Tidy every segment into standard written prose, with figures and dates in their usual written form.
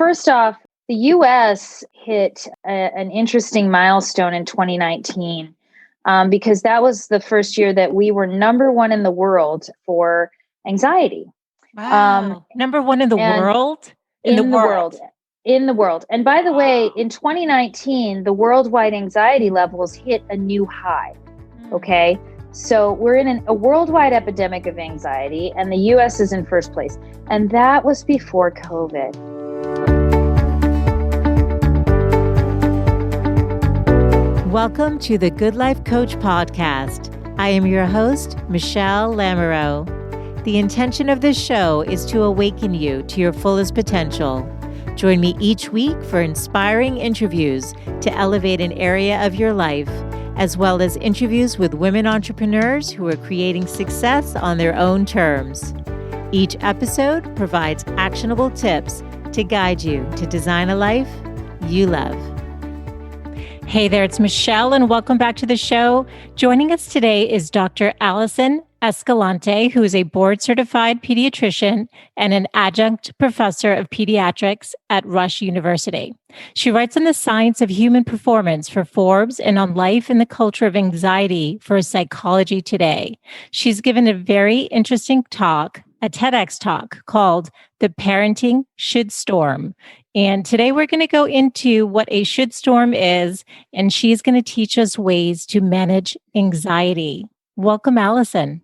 first off, the U.S. hit an interesting milestone in 2019 because that was the first year that we were number one in the world for anxiety. Wow. Number one in the world? In the world. And by the way, in 2019, the worldwide anxiety levels hit a new high. Okay. So we're in a worldwide epidemic of anxiety, and the US is in first place. And that was before COVID. Welcome to the Good Life Coach podcast. I am your host, Michelle Lamoureux. The intention of this show is to awaken you to your fullest potential. Join me each week for inspiring interviews to elevate an area of your life, as well as interviews with women entrepreneurs who are creating success on their own terms. Each episode provides actionable tips to guide you to design a life you love. Hey there, it's Michelle, and welcome back to the show. Joining us today is Dr. Alison Escalante, who is a board-certified pediatrician and an adjunct professor of pediatrics at Rush University. She writes on the science of human performance for Forbes and on life and the culture of anxiety for Psychology Today. She's given a very interesting talk, a TEDx talk called The Parenting Shouldstorm. And today we're going to go into what a shouldstorm is, and she's going to teach us ways to manage anxiety. Welcome, Alison.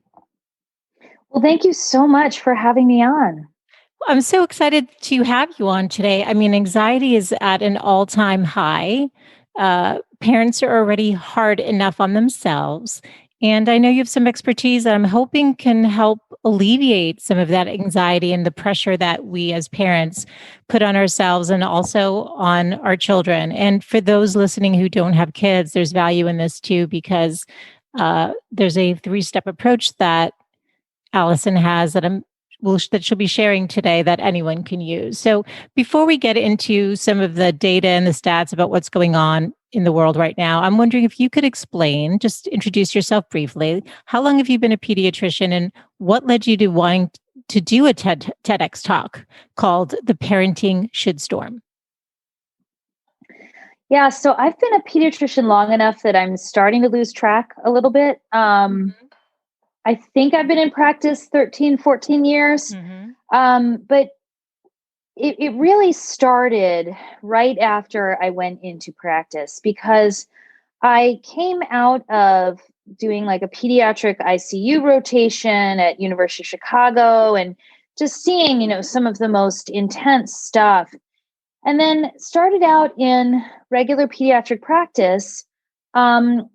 Well, thank you so much for having me on. I'm so excited to have you on today. I mean, anxiety is at an all-time high. Parents are already hard enough on themselves. And I know you have some expertise that I'm hoping can help alleviate some of that anxiety and the pressure that we as parents put on ourselves and also on our children. And for those listening who don't have kids, there's value in this too, because there's a 3-step approach that Alison has that she'll be sharing today that anyone can use. So before we get into some of the data and the stats about what's going on in the world right now, I'm wondering if you could explain, just introduce yourself briefly. How long have you been a pediatrician, and what led you to wanting to do a TEDx talk called The Parenting Shouldstorm? Yeah, so I've been a pediatrician long enough that I'm starting to lose track a little bit. I think I've been in practice 13, 14 years. But it really started right after I went into practice, because I came out of doing like a pediatric ICU rotation at University of Chicago and just seeing, some of the most intense stuff. And then started out in regular pediatric practice. And,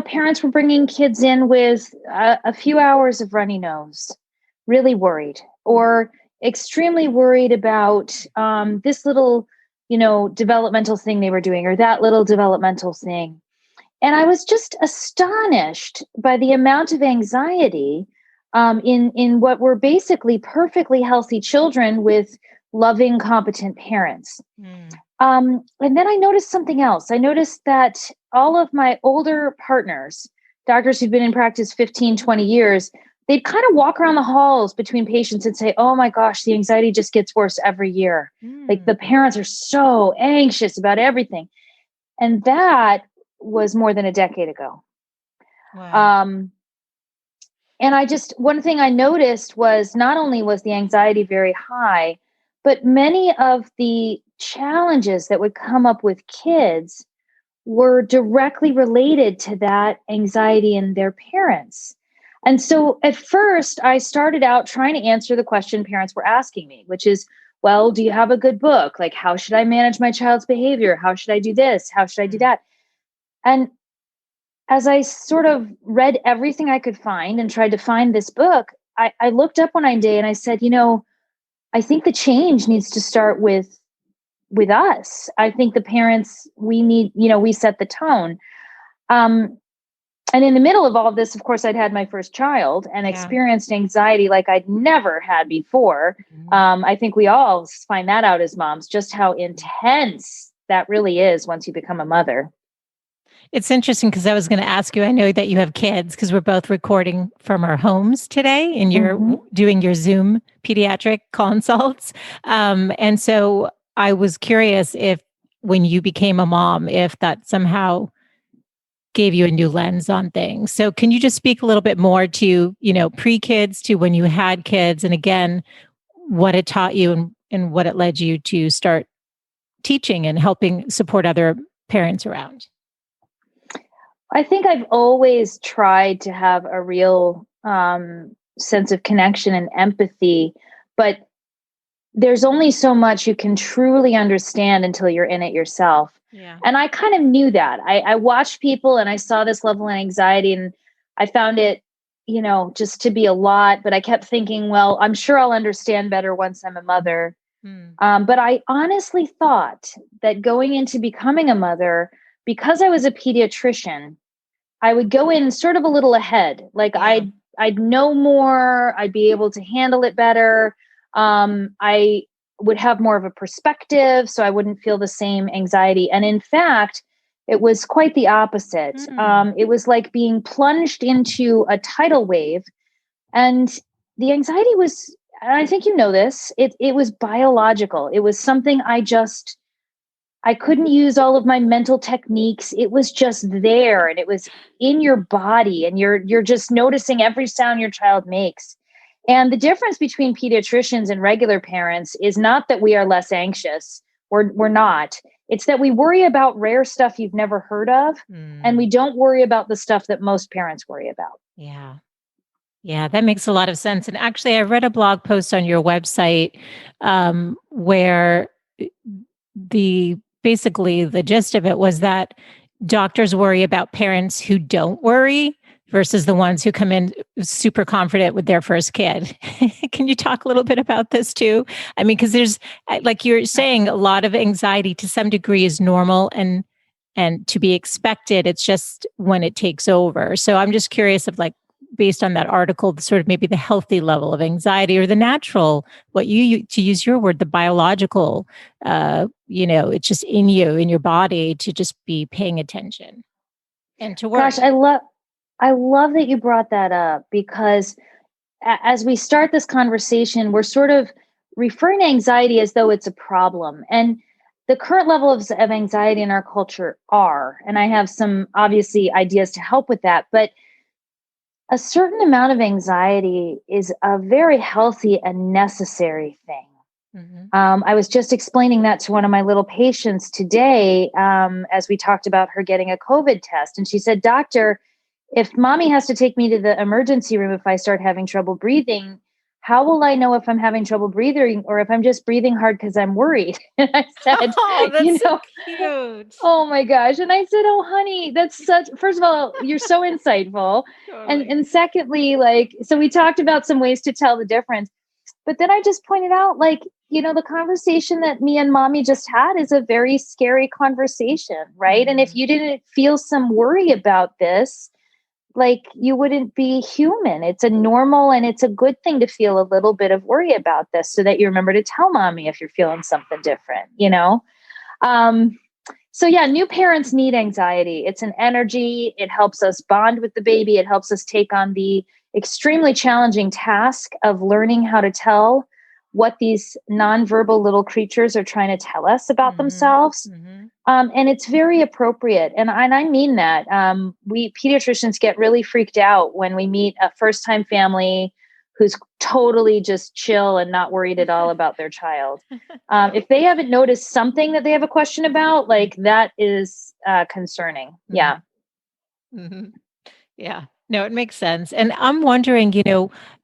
parents were bringing kids in with a few hours of runny nose, really worried, or extremely worried about this little, developmental thing they were doing, or that little developmental thing. And I was just astonished by the amount of anxiety in what were basically perfectly healthy children with loving, competent parents. And then I noticed something else. I noticed that all of my older partners, doctors who've been in practice 15, 20 years, they'd kind of walk around the halls between patients and say, oh my gosh, the anxiety just gets worse every year. Like the parents are so anxious about everything. And that was more than a decade ago. Wow. And one thing I noticed was not only was the anxiety very high, but many of the challenges that would come up with kids were directly related to that anxiety in their parents. And so at first, I started out trying to answer the question parents were asking me, which is, well, do you have a good book? Like, how should I manage my child's behavior? How should I do this? How should I do that? And as I sort of read everything I could find and tried to find this book, I looked up one day and I said, I think the change needs to start with us. I think the parents, we need, we set the tone. And in the middle of all of this, of course, I'd had my first child and experienced anxiety like I'd never had before. I think we all find that out as moms, just how intense that really is once you become a mother. It's interesting because I was going to ask you, I know that you have kids because we're both recording from our homes today and you're doing your Zoom pediatric consults. And so I was curious if when you became a mom, if that somehow gave you a new lens on things. So can you just speak a little bit more to, pre-kids to when you had kids, and again, what it taught you and what it led you to start teaching and helping support other parents around? I think I've always tried to have a real sense of connection and empathy, but there's only so much you can truly understand until you're in it yourself. Yeah. And I kind of knew that. I watched people and I saw this level of anxiety, and I found it, just to be a lot. But I kept thinking, well, I'm sure I'll understand better once I'm a mother. But I honestly thought that going into becoming a mother, because I was a pediatrician, I would go in sort of a little ahead. Like I'd know more, I'd be able to handle it better. I would have more of a perspective, so I wouldn't feel the same anxiety. And in fact, it was quite the opposite. It was like being plunged into a tidal wave, and the anxiety was, and I think you know this, it was biological. It was something I couldn't use all of my mental techniques. It was just there, and it was in your body, and you're just noticing every sound your child makes. And the difference between pediatricians and regular parents is not that we are less anxious. We're not. It's that we worry about rare stuff you've never heard of, and we don't worry about the stuff that most parents worry about. Yeah. Yeah, that makes a lot of sense. And actually, I read a blog post on your website where basically the gist of it was that doctors worry about parents who don't worry versus the ones who come in super confident with their first kid. Can you talk a little bit about this too? I mean, because there's, like you're saying, a lot of anxiety to some degree is normal and to be expected. It's just when it takes over. So I'm just curious of, like, based on that article, sort of maybe the healthy level of anxiety or the natural, what you, to use your word, the biological, it's just in you, in your body, to just be paying attention and to work. Gosh, I love that you brought that up, because as we start this conversation, we're sort of referring to anxiety as though it's a problem. And the current levels of anxiety in our culture and I have some obviously ideas to help with that, but a certain amount of anxiety is a very healthy and necessary thing. I was just explaining that to one of my little patients today as we talked about her getting a COVID test. And she said, "Doctor, if mommy has to take me to the emergency room if I start having trouble breathing, how will I know if I'm having trouble breathing or if I'm just breathing hard because I'm worried?" And I said, "Oh, that's so cute." Oh my gosh. And I said, "Oh, honey, that's first of all, you're so insightful." Totally. And secondly, so we talked about some ways to tell the difference. But then I just pointed out, the conversation that me and mommy just had is a very scary conversation, right? And if you didn't feel some worry about this, you wouldn't be human. It's a normal and it's a good thing to feel a little bit of worry about this so that you remember to tell mommy if you're feeling something different, So yeah, new parents need anxiety. It's an energy. It helps us bond with the baby. It helps us take on the extremely challenging task of learning how to tell what these nonverbal little creatures are trying to tell us about themselves. And it's very appropriate. And I mean that. We pediatricians get really freaked out when we meet a first-time family who's totally just chill and not worried at all about their child. If they haven't noticed something that they have a question about, that is concerning. Yeah. Yeah. No, it makes sense. And I'm wondering,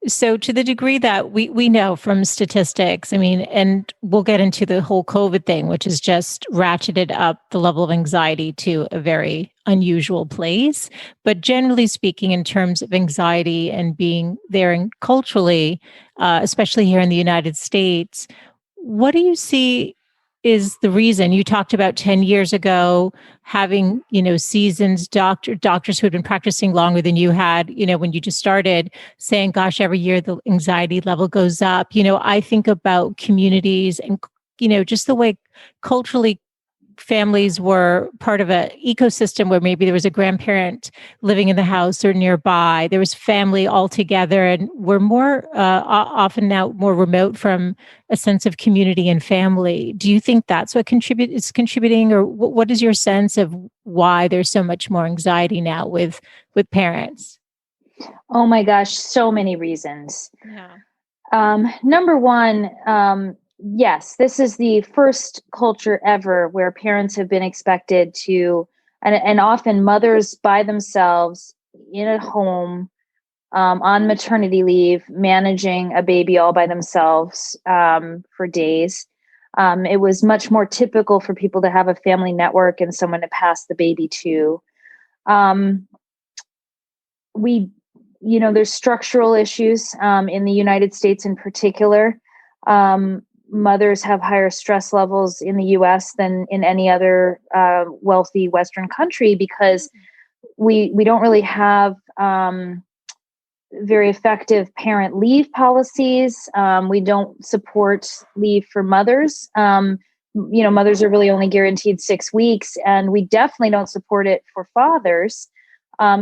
so to the degree that we know from statistics, I mean, and we'll get into the whole COVID thing, which has just ratcheted up the level of anxiety to a very unusual place. But generally speaking, in terms of anxiety and being there and culturally, especially here in the United States, what do you see is the reason? You talked about 10 years ago having, seasoned doctors who had been practicing longer than you had, when you just started, saying, gosh, every year the anxiety level goes up. I think about communities and, just the way culturally families were part of an ecosystem where maybe there was a grandparent living in the house or nearby. There was family all together, and we're more often now more remote from a sense of community and family. Do you think that's what is contributing, or what is your sense of why there's so much more anxiety now with parents? Oh my gosh, so many reasons. Yeah. Number one, yes, this is the first culture ever where parents have been expected to, and often mothers by themselves in a home, on maternity leave, managing a baby all by themselves for days. It was much more typical for people to have a family network and someone to pass the baby to. There's structural issues in the United States in particular. Mothers have higher stress levels in the US than in any other wealthy Western country because we don't really have very effective parent leave policies. We don't support leave for mothers. Mothers are really only guaranteed 6 weeks, and we definitely don't support it for fathers.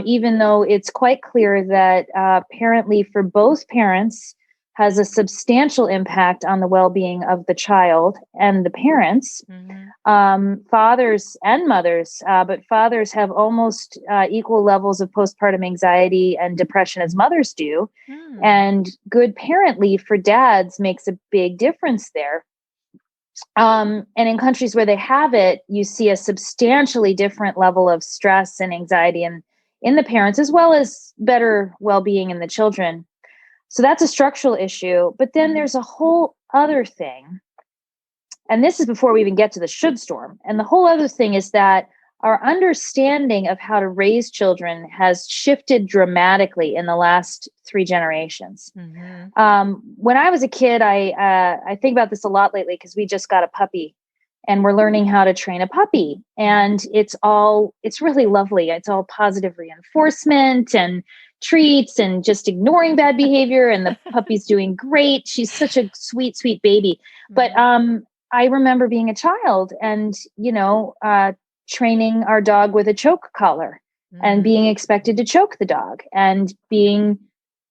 Even though it's quite clear that parent leave for both parents has a substantial impact on the well-being of the child and the parents. Fathers and mothers, but fathers have almost equal levels of postpartum anxiety and depression as mothers do. And good parent leave for dads makes a big difference there. And in countries where they have it, you see a substantially different level of stress and anxiety in the parents, as well as better well-being in the children. So that's a structural issue. But then there's a whole other thing. And this is before we even get to the Shouldstorm. And the whole other thing is that our understanding of how to raise children has shifted dramatically in the last 3 generations. When I was a kid, I think about this a lot lately because we just got a puppy. And we're learning how to train a puppy. And it's really lovely. It's all positive reinforcement and treats and just ignoring bad behavior. And the puppy's doing great. She's such a sweet, sweet baby. But I remember being a child and, training our dog with a choke collar and being expected to choke the dog and being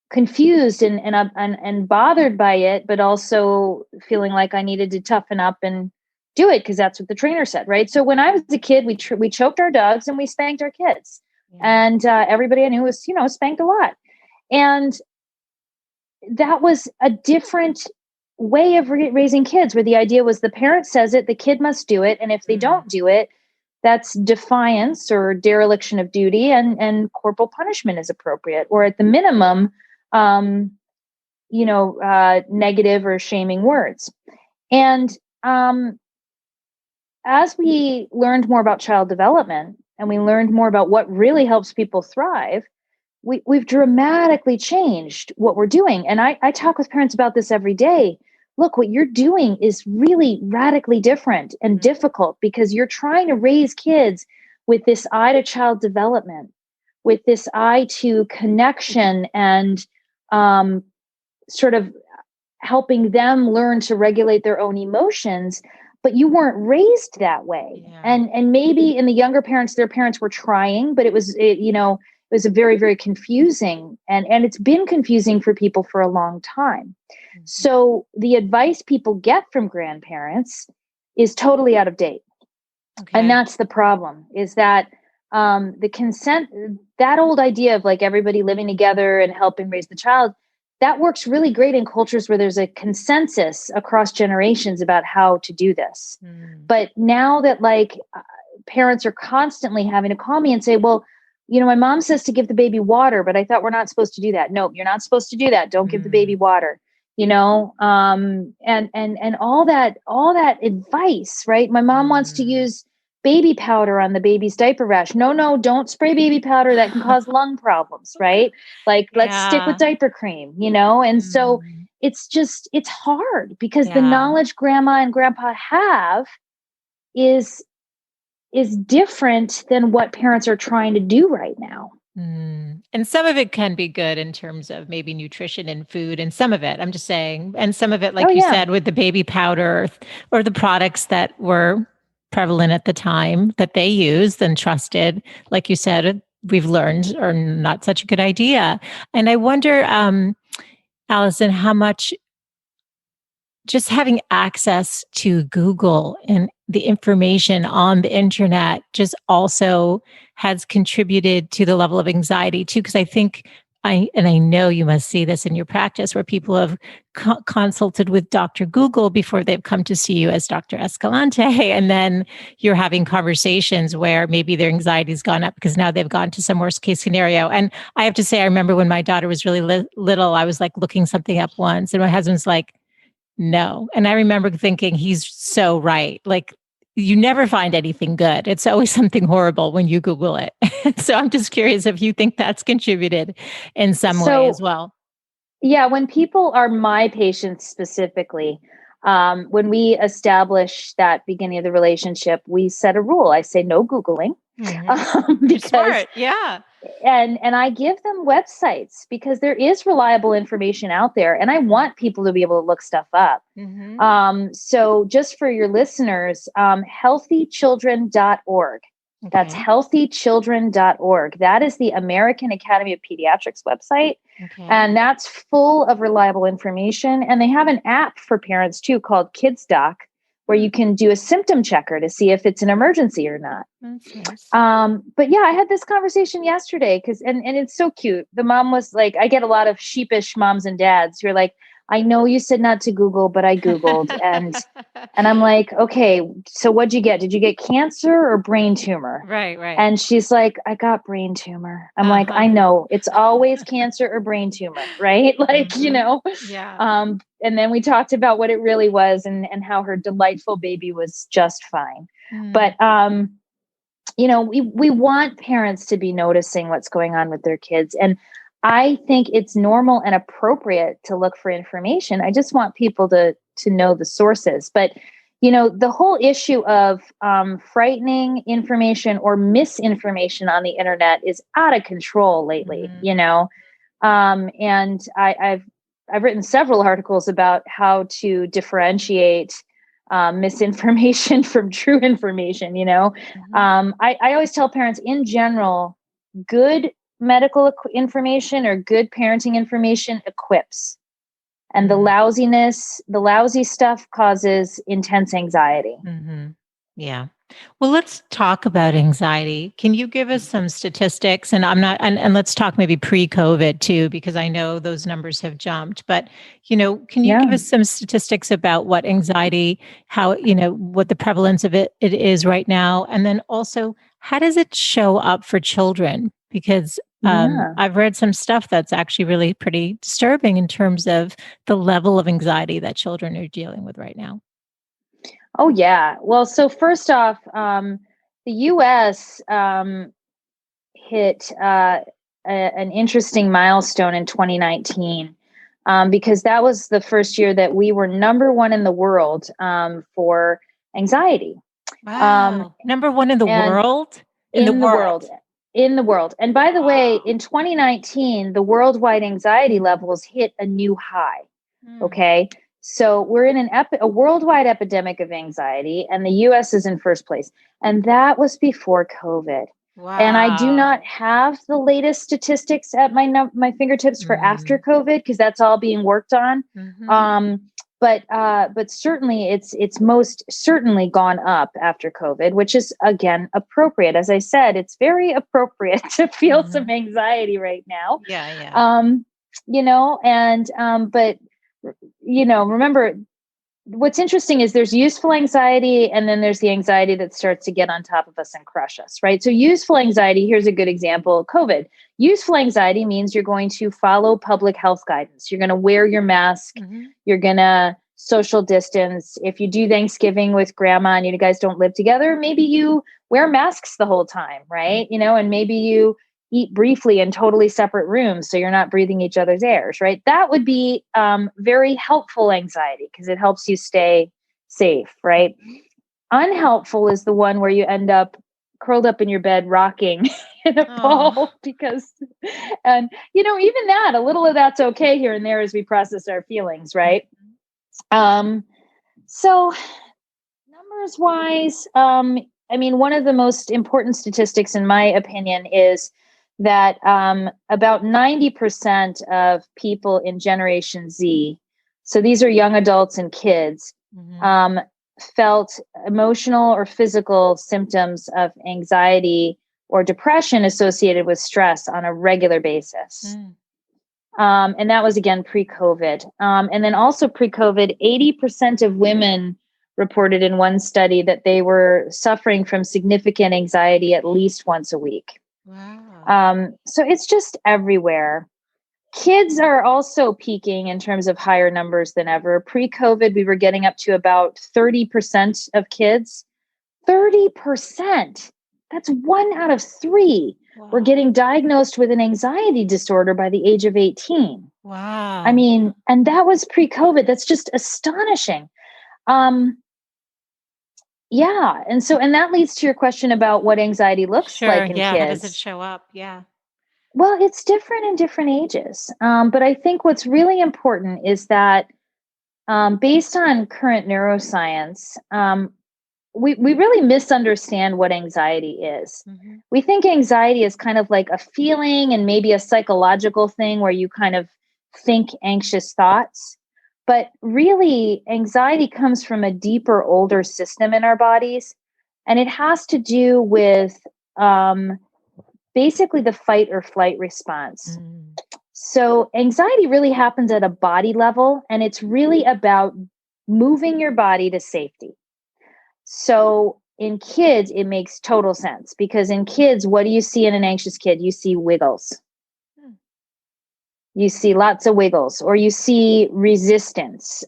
confused and bothered by it, but also feeling like I needed to toughen up and do it because that's what the trainer said, right? So when I was a kid, we choked our dogs and we spanked our kids, and everybody I knew was spanked a lot, and that was a different way of raising kids, where the idea was the parent says it, the kid must do it, and if they don't do it, that's defiance or dereliction of duty, and corporal punishment is appropriate, or at the minimum, negative or shaming words, and as we learned more about child development and we learned more about what really helps people thrive, we've dramatically changed what we're doing. And I talk with parents about this every day. Look, what you're doing is really radically different and difficult because you're trying to raise kids with this eye to child development, with this eye to connection and sort of helping them learn to regulate their own emotions. But you weren't raised that way. Yeah. And maybe in the younger parents, their parents were trying, but it was a very, very confusing. And it's been confusing for people for a long time. So the advice people get from grandparents is totally out of date. Okay. And that's the problem, is that the consent, that old idea of like everybody living together and helping raise the child, that works really great in cultures where there's a consensus across generations about how to do this. But now that parents are constantly having to call me and say, well, my mom says to give the baby water, but I thought we're not supposed to do that. No, you're not supposed to do that. Don't give the baby water, and all that advice, right? My mom wants to use baby powder on the baby's diaper rash. No, don't spray baby powder. That can cause lung problems, right? Let's stick with diaper cream, And so it's hard because the knowledge grandma and grandpa have is different than what parents are trying to do right now. And some of it can be good in terms of maybe nutrition and food, and some of it, I'm just saying, and some of it, like you said, with the baby powder or the products that were prevalent at the time that they used and trusted, like you said, we've learned are not such a good idea. And I wonder, Alison, how much just having access to Google and the information on the internet just also has contributed to the level of anxiety too. Because I think I know you must see this in your practice where people have consulted with Dr. Google before they've come to see you as Dr. Escalante. And then you're having conversations where maybe their anxiety's gone up because now they've gone to some worst case scenario. And I have to say, I remember when my daughter was really little, I was like looking something up once and my husband's like, no. And I remember thinking he's so right. Like you never find anything good. It's always something horrible when you Google it. So I'm just curious if you think that's contributed in some way as well. Yeah. When people are my patients specifically, when we establish that beginning of the relationship, we set a rule. I say no Googling. Because smart. Yeah. And I give them websites because there is reliable information out there and I want people to be able to look stuff up. So just for your listeners, healthychildren.org. Okay. That's healthychildren.org. That is the American Academy of Pediatrics website. Okay. And that's full of reliable information. And they have an app for parents too called Kids Doc, where you can do a symptom checker to see if it's an emergency or not. Nice. But yeah, I had this conversation yesterday and it's so cute. The mom was like, I get a lot of sheepish moms and dads who are like, I know you said not to Google, but I Googled. and I'm like, okay, so what'd you get? Did you get cancer or brain tumor? Right. And she's like, I got brain tumor. I'm like, I know it's always cancer or brain tumor, right? Like, Yeah. And then we talked about what it really was and how her delightful baby was just fine. But, we want parents to be noticing what's going on with their kids. And I think it's normal and appropriate to look for information. I just want people to know the sources. But, the whole issue of frightening information or misinformation on the internet is out of control lately, and I've written several articles about how to differentiate misinformation from true information. I always tell parents in general, good medical information or good parenting information equips. And the lousy stuff causes intense anxiety. Yeah. Well, let's talk about anxiety. Can you give us some statistics? And and let's talk maybe pre-COVID too, because I know those numbers have jumped, but, can you give us some statistics about what anxiety, how, what the prevalence of it is right now? And then also, how does it show up for children? Because I've read some stuff that's actually really pretty disturbing in terms of the level of anxiety that children are dealing with right now. Oh, yeah. Well, so first off, the U.S. Hit an interesting milestone in 2019 because that was the first year that we were number one in the world for anxiety. Wow. Number one in the world? In the world. In the world. And by the way, in 2019, the worldwide anxiety levels hit a new high. Okay. So we're in a worldwide epidemic of anxiety, and the U.S. is in first place. And that was before COVID. Wow. And I do not have the latest statistics at my fingertips for after COVID, because that's all being worked on. But certainly it's most certainly gone up after COVID, which is, again, appropriate. As I said, it's very appropriate to feel some anxiety right now. Yeah. But remember, what's interesting is there's useful anxiety, and then there's the anxiety that starts to get on top of us and crush us, right? So useful anxiety, here's a good example, COVID. Useful anxiety means you're going to follow public health guidance. You're going to wear your mask. You're going to social distance. If you do Thanksgiving with grandma and you guys don't live together, maybe you wear masks the whole time, right? And maybe you eat briefly in totally separate rooms so you're not breathing each other's airs, right? That would be very helpful anxiety because it helps you stay safe, right? Unhelpful is the one where you end up curled up in your bed rocking in a ball and even that, a little of that's okay here and there as we process our feelings, right? So number numbers wise, I mean, one of the most important statistics, in my opinion, is that about 90% of people in Generation Z, so these are young adults and kids, felt emotional or physical symptoms of anxiety or depression associated with stress on a regular basis. And that was, again, pre-COVID. And then also pre-COVID, 80% of women reported in one study that they were suffering from significant anxiety at least once a week. Wow. So it's just everywhere. Kids are also peaking in terms of higher numbers than ever. Pre-COVID, we were getting up to about 30% of kids. 30%. That's 1 out of 3 were getting diagnosed with an anxiety disorder by the age of 18. Wow. I mean, and that was pre-COVID. That's just astonishing. Yeah. And that leads to your question about what anxiety looks like in kids. How does it show up? Yeah. Well, it's different in different ages. But I think what's really important is that based on current neuroscience, we really misunderstand what anxiety is. We think anxiety is kind of like a feeling and maybe a psychological thing where you kind of think anxious thoughts. But really, anxiety comes from a deeper, older system in our bodies. And it has to do with basically the fight or flight response. So anxiety really happens at a body level, and it's really about moving your body to safety. So in kids, it makes total sense, because in kids, what do you see in an anxious kid? You see wiggles. You see lots of wiggles, or you see resistance,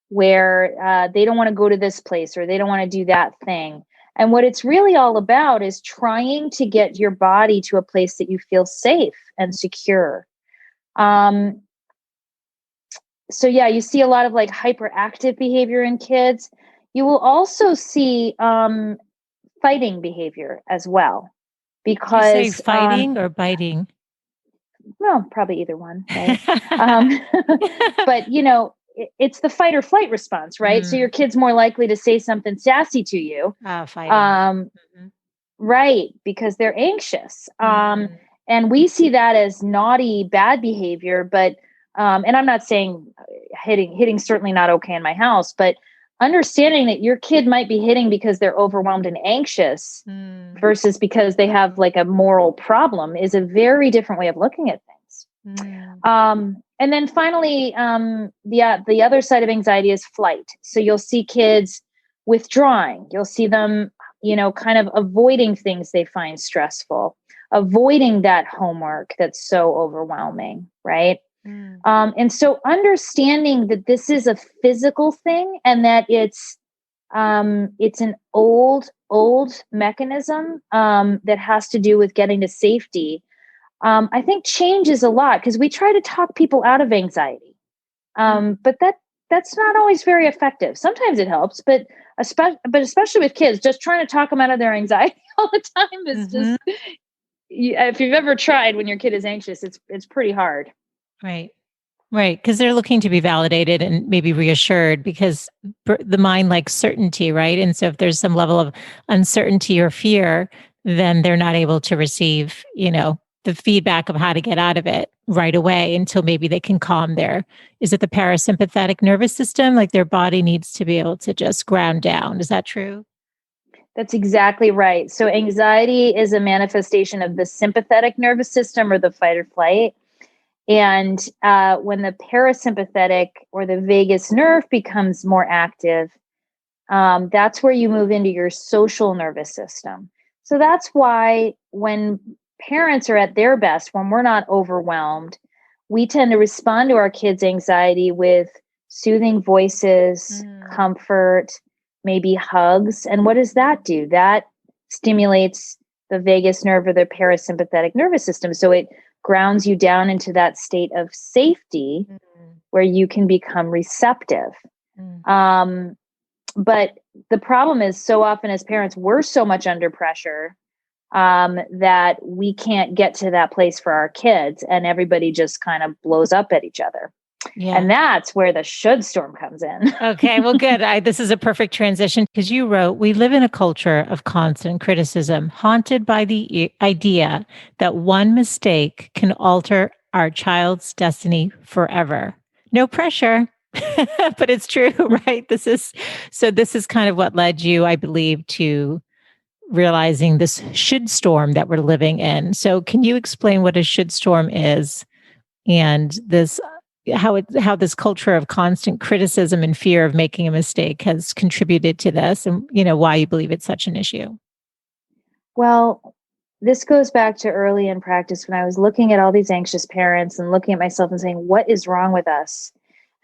where they don't want to go to this place, or they don't want to do that thing. And what it's really all about is trying to get your body to a place that you feel safe and secure. So yeah, you see a lot of like hyperactive behavior in kids. You will also see fighting behavior as well, because you say fighting or biting. Well, probably either one, right? But it's the fight or flight response, right? So your kid's more likely to say something sassy to you, fighting. right? Because they're anxious. And we see that as naughty, bad behavior. But and I'm not saying hitting certainly not okay in my house, but understanding that your kid might be hitting because they're overwhelmed and anxious versus because they have like a moral problem is a very different way of looking at things. And then finally, the other side of anxiety is flight. So you'll see kids withdrawing. You'll see them, kind of avoiding things they find stressful, avoiding that homework that's so overwhelming, right? And so understanding that this is a physical thing and that it's an old mechanism that has to do with getting to safety, I think changes a lot, because we try to talk people out of anxiety. But that's not always very effective. Sometimes it helps, but especially with kids, just trying to talk them out of their anxiety all the time is just, if you've ever tried when your kid is anxious, it's pretty hard. Right. Because they're looking to be validated and maybe reassured, because the mind likes certainty, right? And so if there's some level of uncertainty or fear, then they're not able to receive, the feedback of how to get out of it right away until maybe they can calm is it the parasympathetic nervous system? Like their body needs to be able to just ground down. Is that true? That's exactly right. So anxiety is a manifestation of the sympathetic nervous system, or the fight or flight. And when the parasympathetic or the vagus nerve becomes more active, that's where you move into your social nervous system. So that's why when parents are at their best, when we're not overwhelmed, we tend to respond to our kids' anxiety with soothing voices, comfort, maybe hugs. And what does that do? That stimulates the vagus nerve or the parasympathetic nervous system. So it grounds you down into that state of safety where you can become receptive. But the problem is, so often as parents, we're so much under pressure that we can't get to that place for our kids, and everybody just kind of blows up at each other. Yeah. And that's where the should storm comes in. Okay, well, good. This is a perfect transition because you wrote, we live in a culture of constant criticism, haunted by the idea that one mistake can alter our child's destiny forever. No pressure, but it's true, right? This is kind of what led you, I believe, to realizing this should storm that we're living in. So can you explain what a should storm is and this how this culture of constant criticism and fear of making a mistake has contributed to this, and why you believe it's such an issue? Well, this goes back to early in practice when I was looking at all these anxious parents and looking at myself and saying, what is wrong with us?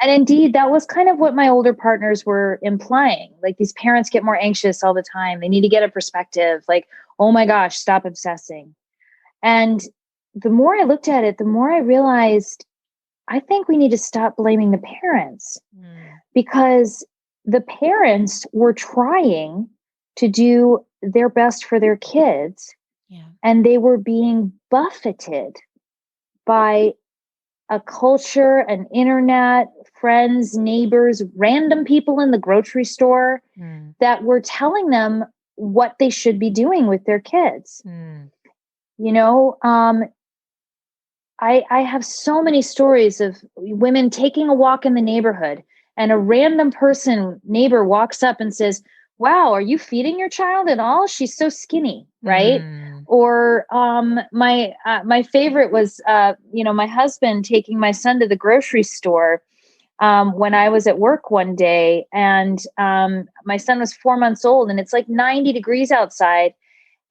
And indeed, that was kind of what my older partners were implying. Like, these parents get more anxious all the time. They need to get a perspective. Like, oh my gosh, stop obsessing. And the more I looked at it, the more I realized, I think we need to stop blaming the parents, because the parents were trying to do their best for their kids. Yeah. And they were being buffeted by a culture, an internet, friends, neighbors, random people in the grocery store that were telling them what they should be doing with their kids. I have so many stories of women taking a walk in the neighborhood and a random neighbor walks up and says, wow, are you feeding your child at all? She's so skinny, right? Or my favorite was, my husband taking my son to the grocery store when I was at work one day, and my son was 4 months old, and it's like 90 degrees outside,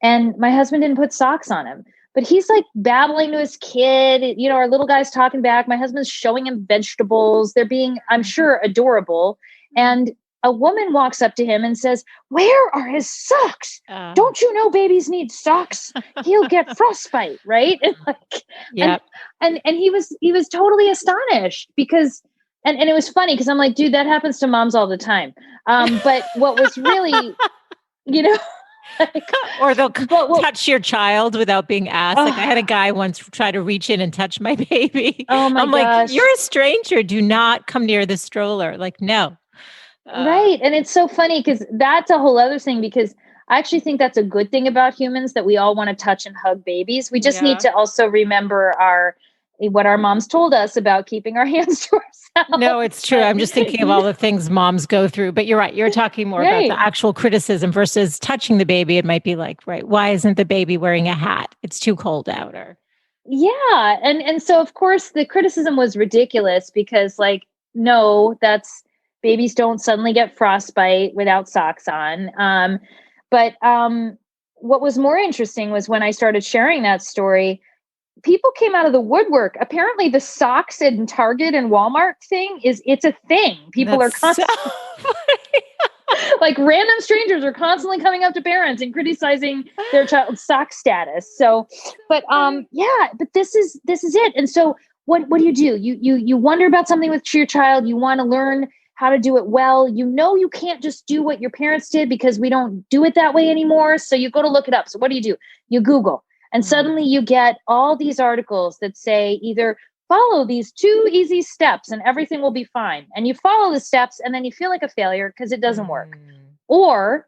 and my husband didn't put socks on him. But he's like babbling to his kid. Our little guy's talking back. My husband's showing him vegetables. They're being, I'm sure, adorable. And a woman walks up to him and says, where are his socks? Don't you know babies need socks? He'll get frostbite, right? And he was totally astonished because, and it was funny because I'm like, dude, that happens to moms all the time. But what was really, or they'll touch your child without being asked. Like, I had a guy once try to reach in and touch my baby. Oh my I'm gosh. like, you're a stranger. Do not come near the stroller. Like, no. Right. And it's so funny because that's a whole other thing, because I actually think that's a good thing about humans, that we all want to touch and hug babies. We just need to also remember what our moms told us about keeping our hands to ourselves. No, it's true. I'm just thinking of all the things moms go through, but you're right. You're talking more about the actual criticism versus touching the baby. It might be like, right, why isn't the baby wearing a hat? It's too cold out. Or yeah. And so of course the criticism was ridiculous because, like, no, babies don't suddenly get frostbite without socks on. But what was more interesting was when I started sharing that story, people came out of the woodwork. Apparently the socks in Target and Walmart thing it's a thing. People are constantly like, random strangers are constantly coming up to parents and criticizing their child's sock status. So, but this is it. And so what do? You wonder about something with your child. You want to learn how to do it well. You can't just do what your parents did because we don't do it that way anymore. So you go to look it up. So what do? You Google. And suddenly you get all these articles that say either follow these 2 easy steps and everything will be fine. And you follow the steps and then you feel like a failure because it doesn't work. Or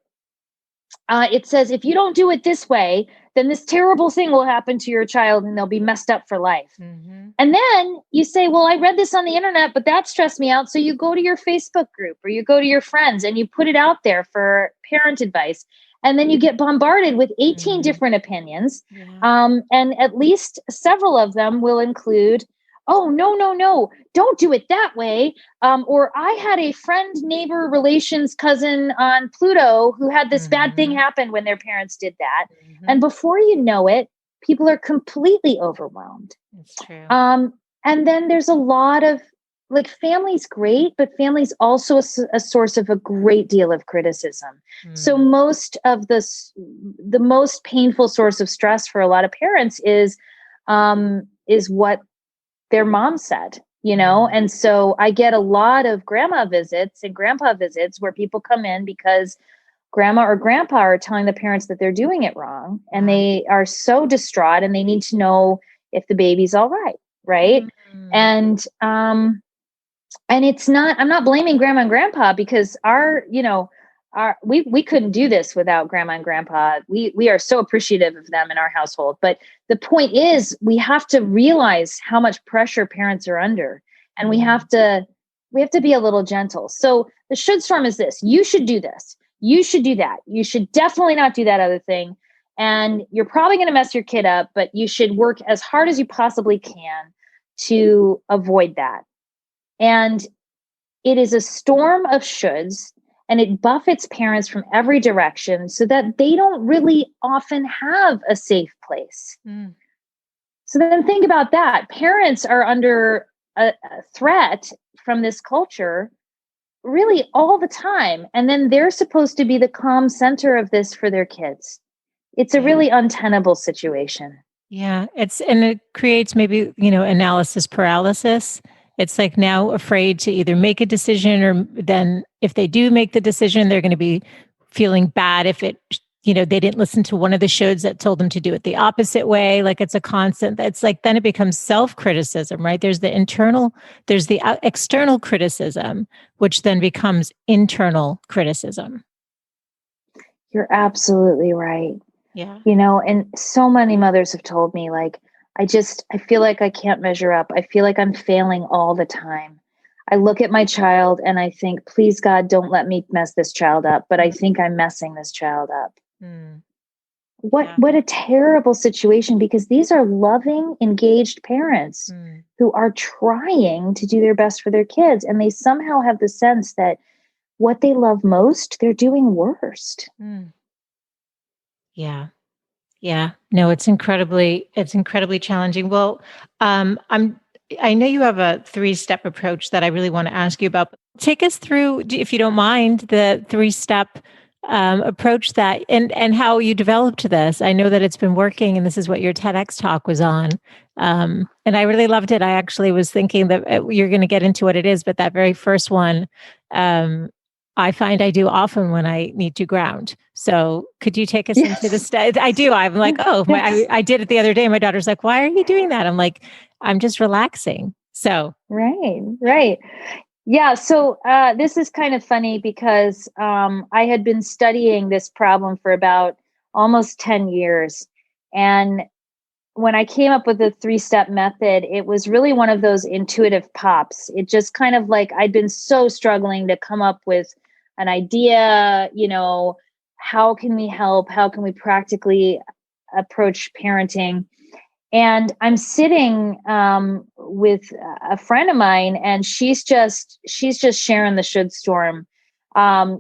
it says, if you don't do it this way, then this terrible thing will happen to your child and they'll be messed up for life. And then you say, well, I read this on the internet, but that stressed me out. So you go to your Facebook group or you go to your friends and you put it out there for parent advice. And then you get bombarded with 18 different opinions. And at least several of them will include, oh, no, don't do it that way. Or I had a friend, neighbor, relations, cousin on Pluto who had this bad thing happen when their parents did that. And before you know it, people are completely overwhelmed. That's true. And then there's a lot of, like, family's great, but family's also a source of a great deal of criticism. So most of the most painful source of stress for a lot of parents is what their mom said, And so I get a lot of grandma visits and grandpa visits where people come in because grandma or grandpa are telling the parents that they're doing it wrong. And they are so distraught and they need to know if the baby's all right. Right. And, And I'm not blaming grandma and grandpa, because we couldn't do this without grandma and grandpa. We are so appreciative of them in our household. But the point is, we have to realize how much pressure parents are under, and we have to be a little gentle. So the should storm is this: you should do this, you should do that, you should definitely not do that other thing. And you're probably going to mess your kid up, but you should work as hard as you possibly can to avoid that. And it is a storm of shoulds, and it buffets parents from every direction so that they don't really often have a safe place. So then think about that. Parents are under a threat from this culture really all the time. And then they're supposed to be the calm center of this for their kids. It's a really untenable situation. Yeah. And it creates maybe, analysis paralysis. It's like now afraid to either make a decision, or then if they do make the decision, they're going to be feeling bad if they didn't listen to one of the shoulds that told them to do it the opposite way. Like it's a constant, it's like, then it becomes self-criticism, right? There's the external criticism, which then becomes internal criticism. You're absolutely right. Yeah. And so many mothers have told me, like, I feel like I can't measure up. I feel like I'm failing all the time. I look at my child and I think, please God, don't let me mess this child up. But I think I'm messing this child up. What a terrible situation, because these are loving, engaged parents who are trying to do their best for their kids. And they somehow have the sense that what they love most, they're doing worst. Yeah. Yeah. No, it's incredibly challenging. Well, I know you have a 3-step approach that I really want to ask you about. Take us through, if you don't mind, the 3-step approach that and how you developed this. I know that it's been working, and this is what your TEDx talk was on. And I really loved it. I actually was thinking that you're going to get into what it is, but that very first one, I find I do often when I need to ground. So could you take us into the step? I do. I'm like, I did it the other day. My daughter's like, why are you doing that? I'm like, I'm just relaxing. So. Right. Yeah. So this is kind of funny, because I had been studying this problem for about almost 10 years. And when I came up with the 3-step method, it was really one of those intuitive pops. It just kind of like, I'd been so struggling to come up with an idea, how can we help? How can we practically approach parenting? And I'm sitting with a friend of mine, and she's just sharing the should storm. I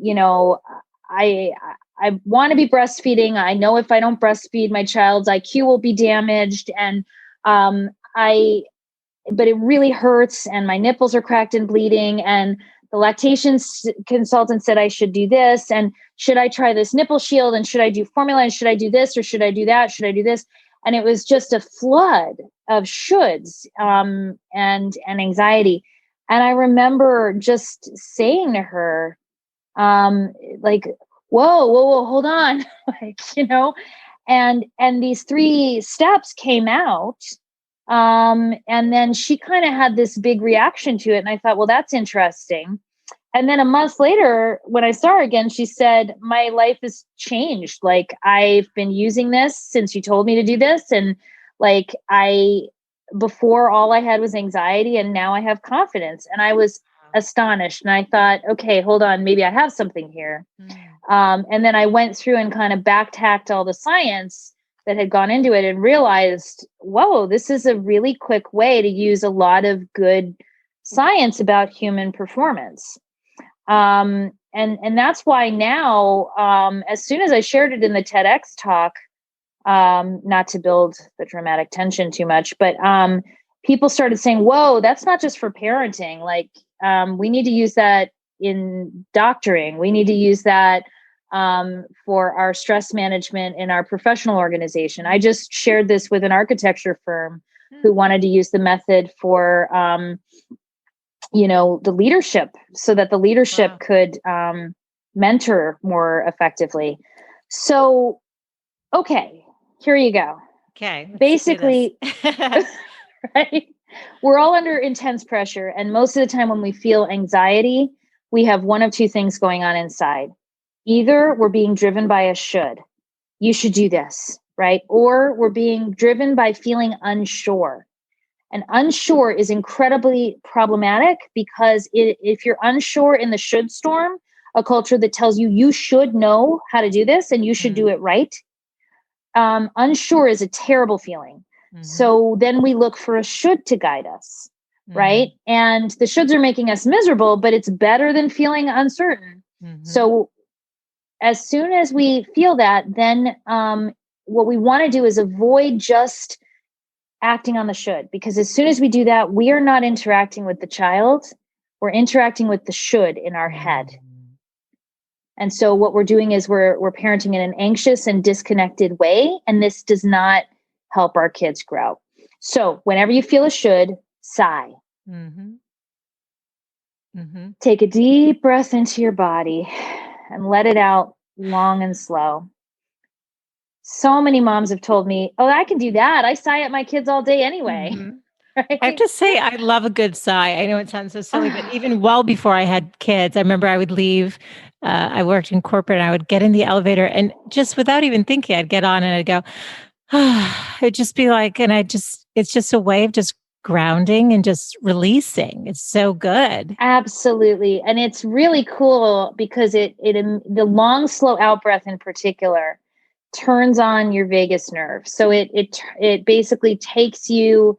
want to be breastfeeding. I know if I don't breastfeed, my child's IQ will be damaged. And but it really hurts, and my nipples are cracked and bleeding. And the lactation consultant said I should do this. And should I try this nipple shield? And should I do formula? And should I do this, or should I do that? Should I do this? And it was just a flood of shoulds and anxiety. And I remember just saying to her, like, whoa, hold on. And these 3 steps came out. And then she kind of had this big reaction to it. And I thought, well, that's interesting. And then a month later, when I saw her again, she said, my life has changed. Like, I've been using this since you told me to do this. And like, before all I had was anxiety, and now I have confidence. And I was astonished. And I thought, okay, hold on, maybe I have something here. And then I went through and kind of backtacked all the science that had gone into it, and realized, whoa, this is a really quick way to use a lot of good science about human performance. And that's why now, as soon as I shared it in the TEDx talk, not to build the dramatic tension too much, but people started saying, whoa, that's not just for parenting. Like, we need to use that in doctoring. We need to use that for our stress management in our professional organization. I just shared this with an architecture firm who wanted to use the method for, the leadership, so that the leadership could mentor more effectively. So, okay, here you go. Okay. Basically, right? We're all under intense pressure. And most of the time when we feel anxiety, we have one of two things going on inside. Either we're being driven by a should. You should do this, right? Or we're being driven by feeling unsure. And unsure is incredibly problematic because if you're unsure in the should storm, a culture that tells you you should know how to do this and you should do it right, unsure is a terrible feeling. So then we look for a should to guide us, right? And the shoulds are making us miserable, but it's better than feeling uncertain. So as soon as we feel that, then what we want to do is avoid just acting on the should, because as soon as we do that, we are not interacting with the child. We're interacting with the should in our head. And so what we're doing is we're parenting in an anxious and disconnected way. And this does not help our kids grow. So whenever you feel a should, sigh. Take a deep breath into your body and let it out long and slow. So many moms have told me, oh, I can do that. I sigh at my kids all day anyway. Right? I have to say, I love a good sigh. I know it sounds so silly, but even well before I had kids, I remember I would leave. I worked in corporate and I would get in the elevator and just without even thinking, I'd get on and I'd go, it'd just be like, and it's just a way of just grounding and just releasing. It's so good. Absolutely. And it's really cool because the long, slow out breath in particular turns on your vagus nerve. So it basically takes you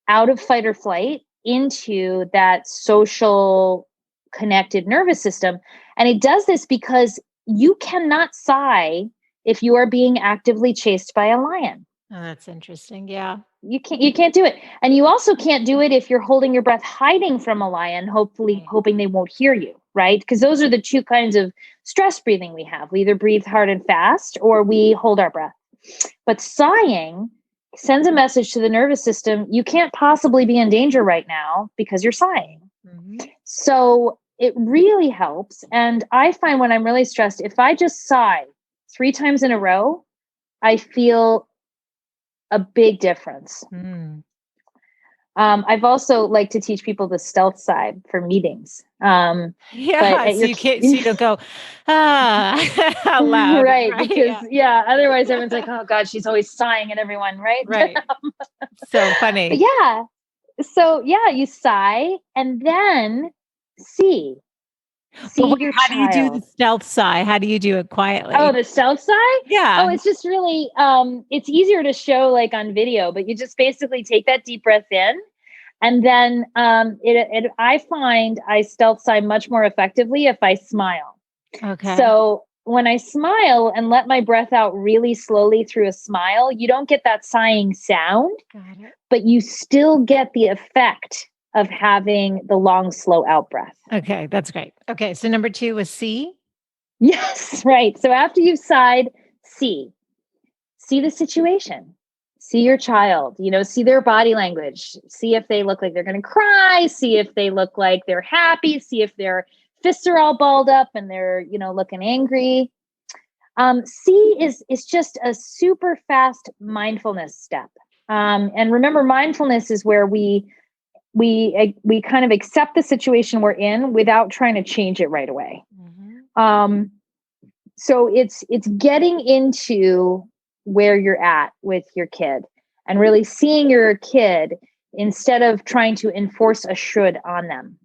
out of fight or flight into that social connected nervous system. And it does this because you cannot sigh if you are being actively chased by a lion. Oh, that's interesting. Yeah. You can't do it. And you also can't do it if you're holding your breath hiding from a lion, hoping they won't hear you, right? Because those are the two kinds of stress breathing we have. We either breathe hard and fast or we hold our breath. But sighing sends a message to the nervous system, you can't possibly be in danger right now because you're sighing. So it really helps. And I find when I'm really stressed, if I just sigh 3 times in a row, I feel a big difference. I've also liked to teach people the stealth sigh for meetings. So you don't go out loud, right? Because otherwise everyone's like, oh God, she's always sighing at everyone, right? Right. So funny. So you sigh and then see your how do you do the stealth sigh? How do you do it quietly? Oh, the stealth sigh? Yeah. Oh, it's just really, it's easier to show like on video, but you just basically take that deep breath in. And then I find I stealth sigh much more effectively if I smile. Okay. So when I smile and let my breath out really slowly through a smile, you don't get that sighing sound, but you still get the effect of having the long, slow out breath. Okay, that's great. Okay, so number 2 was see? Yes, right. So after you've sighed, see the situation. See your child, see their body language, see if they look like they're going to cry, see if they look like they're happy, see if their fists are all balled up and they're, looking angry. See is just a super fast mindfulness step. And remember, mindfulness is where we kind of accept the situation we're in without trying to change it right away. So it's getting into where you're at with your kid and really seeing your kid instead of trying to enforce a should on them.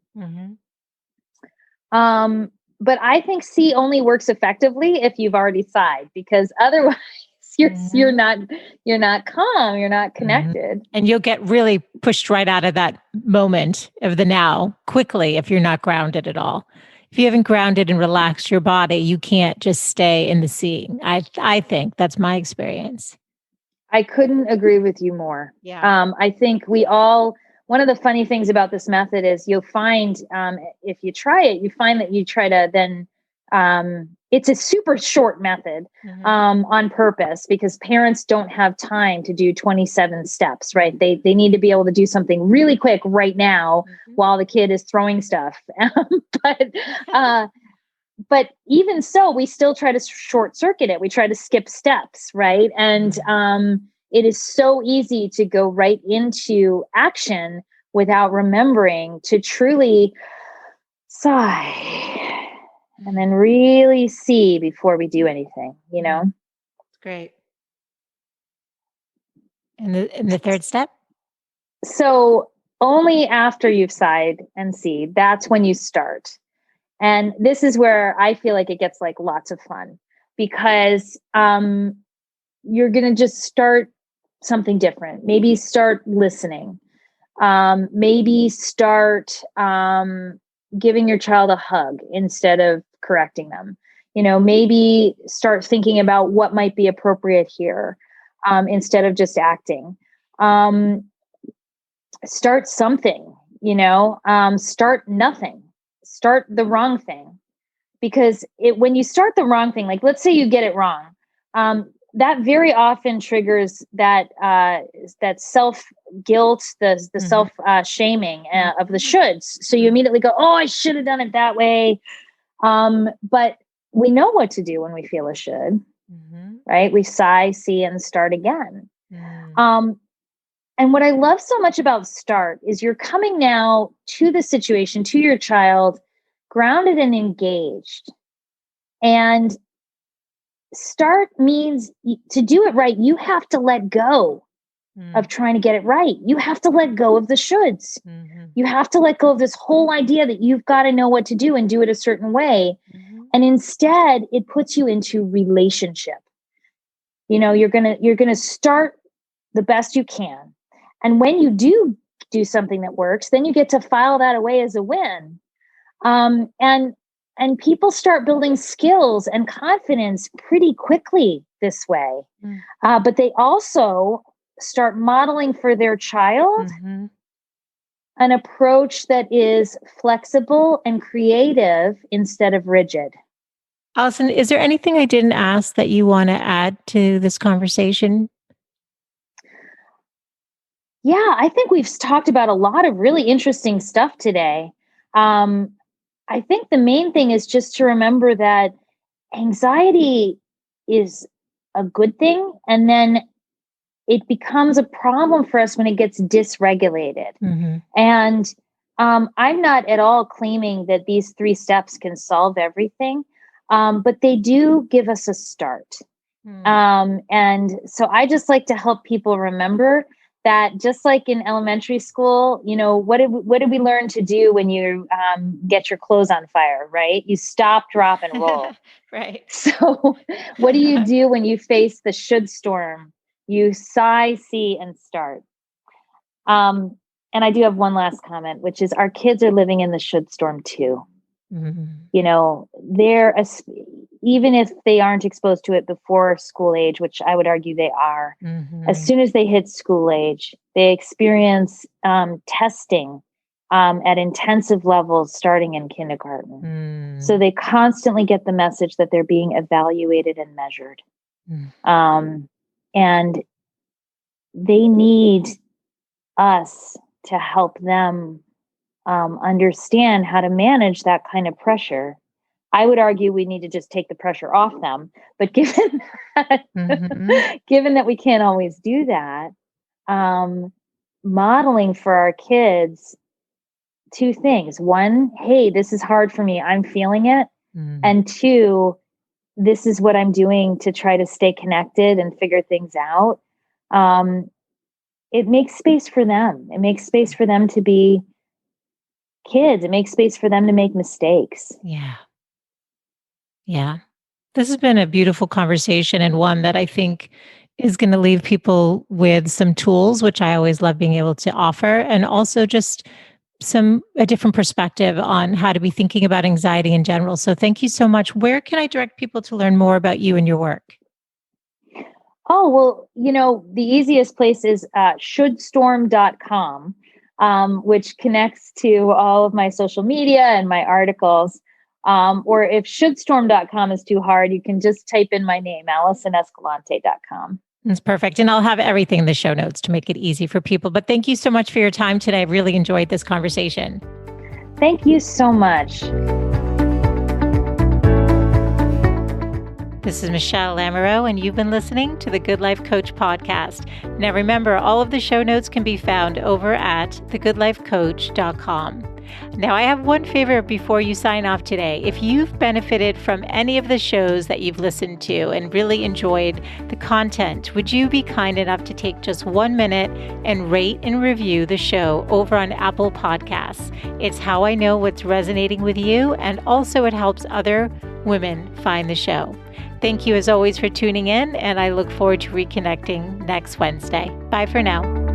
But I think see only works effectively if you've already sighed, because otherwise you're not calm, you're not connected. And you'll get really pushed right out of that moment of the now quickly if you're not grounded at all. If you haven't grounded and relaxed your body, you can't just stay in the seeing. I think that's my experience. I couldn't agree with you more. Yeah. I think one of the funny things about this method is you'll find, if you try it, you find that you try to then, it's a super short method on purpose because parents don't have time to do 27 steps, right? They need to be able to do something really quick right now while the kid is throwing stuff. But even so, we still try to short circuit it. We try to skip steps, right? And it is so easy to go right into action without remembering to truly sigh and then really see before we do anything, you know? Great. And the third step? So only after you've sighed and see, that's when you start. And this is where I feel like it gets like lots of fun, because you're going to just start something different. Maybe start listening. Maybe start giving your child a hug instead of correcting them. You know, maybe start thinking about what might be appropriate here instead of just acting. Start something, you know, start nothing, start the wrong thing. Because when you start the wrong thing, like let's say you get it wrong, that very often triggers that self-guilt, the self-shaming of the shoulds. So you immediately go, oh, I should have done it that way. But we know what to do when we feel a should, right? We sigh, see, and start again. And what I love so much about start is you're coming now to the situation, to your child, grounded and engaged. And start means to do it right, you have to let go of trying to get it right. You have to let go of the shoulds. You have to let go of this whole idea that you've got to know what to do and do it a certain way. And instead, it puts you into relationship. You know, you're gonna start the best you can. And when you do something that works, then you get to file that away as a win. And people start building skills and confidence pretty quickly this way. But they also start modeling for their child an approach that is flexible and creative instead of rigid. Alison, is there anything I didn't ask that you want to add to this conversation? Yeah, I think we've talked about a lot of really interesting stuff today. I think the main thing is just to remember that anxiety is a good thing, and then it becomes a problem for us when it gets dysregulated. And I'm not at all claiming that these 3 steps can solve everything, but they do give us a start. And so I just like to help people remember that, just like in elementary school, you know, what did we learn to do when you get your clothes on fire, right? You stop, drop, and roll. Right. So what do you do when you face the should storm? You sigh, see, and start. And I do have one last comment, which is our kids are living in the should storm too. You know, even if they aren't exposed to it before school age, which I would argue they are, as soon as they hit school age, they experience testing at intensive levels starting in kindergarten. So they constantly get the message that they're being evaluated and measured. And they need us to help them understand how to manage that kind of pressure. I would argue we need to just take the pressure off them. But given that we can't always do that, modeling for our kids 2 things. 1, hey, this is hard for me, I'm feeling it. And 2, this is what I'm doing to try to stay connected and figure things out. It makes space for them. It makes space for them to be kids. It makes space for them to make mistakes. Yeah. This has been a beautiful conversation, and one that I think is going to leave people with some tools, which I always love being able to offer, and also just a different perspective on how to be thinking about anxiety in general. So thank you so much. Where can I direct people to learn more about you and your work? Oh, well, you know, the easiest place is shouldstorm.com, which connects to all of my social media and my articles. Or if shouldstorm.com is too hard, you can just type in my name, AlisonEscalante.com. That's perfect. And I'll have everything in the show notes to make it easy for people. But thank you so much for your time today. I really enjoyed this conversation. Thank you so much. This is Michelle Lamoureux, and you've been listening to the Good Life Coach podcast. Now remember, all of the show notes can be found over at thegoodlifecoach.com. Now, I have one favor before you sign off today. If you've benefited from any of the shows that you've listened to and really enjoyed the content, would you be kind enough to take just 1 minute and rate and review the show over on Apple Podcasts? It's how I know what's resonating with you, and also it helps other women find the show. Thank you as always for tuning in, and I look forward to reconnecting next Wednesday. Bye for now.